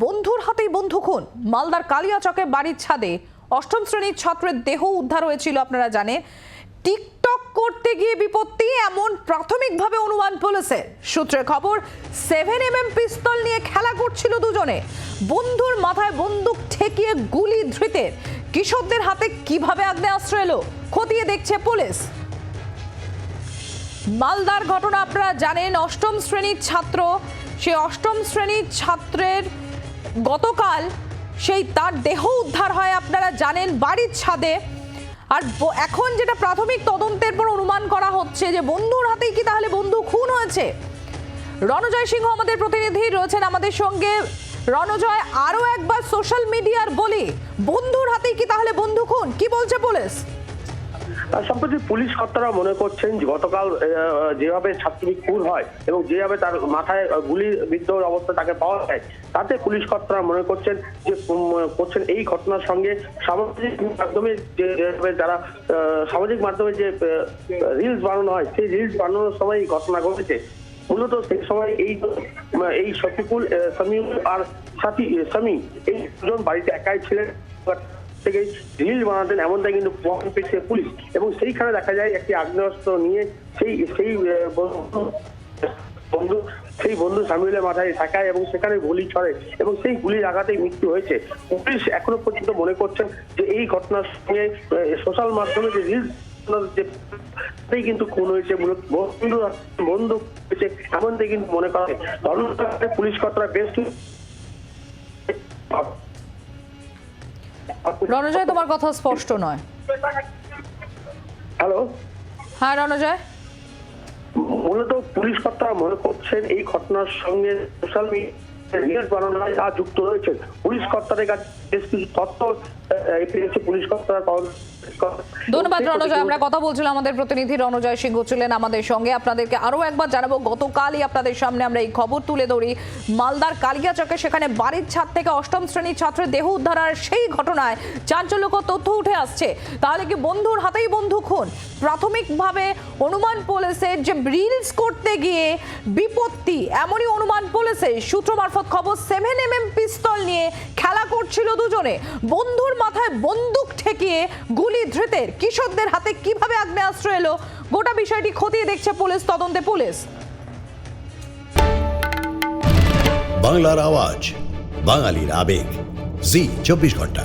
বন্ধুর হাতেই বন্ধু খুন। মালদার কালিয়াচকে বাড়ির ছাদে অষ্টম শ্রেণীর ছাত্রের দেহ উদ্ধার হয়েছিল। আপনারা জানেন, টিকটক করতে গিয়ে বিপত্তি, এমন প্রাথমিকভাবে অনুমান পুলিশের। সূত্রের খবর, 7mm পিস্তল নিয়ে খেলা করছিল দুজনে। বন্ধুর মাথায় বন্দুক ঠেকিয়ে গুলি ধৃতের। কিশোরদের হাতে কিভাবে আগ্নেয়াস্ত্র এলো খতিয়ে দেখছে পুলিশ। মালদার ঘটনা আপনারা জানেন, অষ্টম শ্রেণীর ছাত্র, সে অষ্টম শ্রেণীর ছাত্রের গতকাল তার দেহ উদ্ধার হয় আপনারা জানেন বাড়ির ছাদে। আর এখন যেটা প্রাথমিক তদন্তের পর অনুমান করা হচ্ছে যে বন্ধুর হাতেই কি তাহলে বন্ধু খুন হয়েছে। রণজয় সিংহ আমাদের প্রতিনিধি রয়েছেন আমাদের সঙ্গে। রণজয়, আরো একবার সোশ্যাল মিডিয়ার বলি, বন্ধুর হাতেই কি তাহলে বন্ধু খুন, কি বলছে পুলিশ? সম্প্রতি পুলিশ কর্তারা মনে করছেন যে গতকাল যেভাবে ছাত্রী খুন হয় এবং যেভাবে তার মাথায় গুলি বিদ্ধ অবস্থা তাকে পাওয়া যায়, তাতে পুলিশ কর্তারা মনে করছেন এই ঘটনার সঙ্গে সামাজিক মাধ্যমে যারা সামাজিক মাধ্যমে যে রিলস বানানো হয়, সেই রিলস বানানোর সময় এই ঘটনা ঘটেছে। মূলত সেই সময় এই শফিকুল, সামিউল আর সামি এই দুজন বাড়িতে একাই ছিলেন, থেকে রিল বানাতেন এমনটাই কিন্তু প্রমাণ পেয়েছে পুলিশ। এবং সেইখানে দেখা যায় একটি আগ্নেয়াস্ত্র নিয়ে সেই বন্ধু সামিউলের মাথায় ঠেকায় এবং সেখানে গুলি ছড়ে এবং সেই গুলির আঘাতেই মৃত্যু হয়েছে। পুলিশ এখনো পর্যন্ত মনে করছেন যে এই ঘটনার সঙ্গে সোশ্যাল মাধ্যমে যে রিলস কিন্তু খুন হয়েছে, বন্ধু হয়েছে এমনটাই কিন্তু মনে করা হয়। তদন্তে পুলিশ কর্তারা বেশ রণজয়, তোমার কথা স্পষ্ট নয়। হ্যালো, হ্যাঁ রণজয়। মূলত পুলিশ কর্তারা মনে করছেন এই ঘটনার সঙ্গে সোশ্যাল মিডিয়া বানানোয় যা যুক্ত রয়েছে। পুলিশ কর্তাদের কাছে বেশ কিছু তথ্য পেয়েছে পুলিশ কর্তারা। ধন্যবাদ রণজয়। আমরা কথা বলছিলাম, আমাদের প্রতিনিধি রণজয় সিংহ ছিলেন আমাদের সঙ্গে। আপনাদেরকে আরো একবার জানাবো, গতকালই আপনাদের সামনে আমরা এই খবর তুলে ধরি মালদার কালিয়াচকে, সেখানে বাড়ির ছাদ থেকে অষ্টম শ্রেণীর ছাত্রের দেহ উদ্ধার। আর সেই ঘটনায় চাঞ্চল্যকর তথ্য উঠে আসছে। তাহলে কি বন্ধুর হাতেই বন্ধু খুন? প্রাথমিকভাবে অনুমান পুলিশের যে রিলস করতে গিয়ে বিপত্তি, এমনই অনুমান পুলিশের। সূত্র মারফত খবর, 7mm পিস্তল নিয়ে খেলা করছিল দুজনে। বন্ধুর মাথায় বন্দুক ঠেকিয়ে গুলি ধৃতের। কিশোরদের হাতে কিভাবে আগ্নেয়াস্ত্র এলো গোটা বিষয়টি খতিয়ে দেখছে পুলিশ, তদন্তে পুলিশ। বাংলার আওয়াজ, বাঙালির আবেগ, জি 24 ঘন্টা।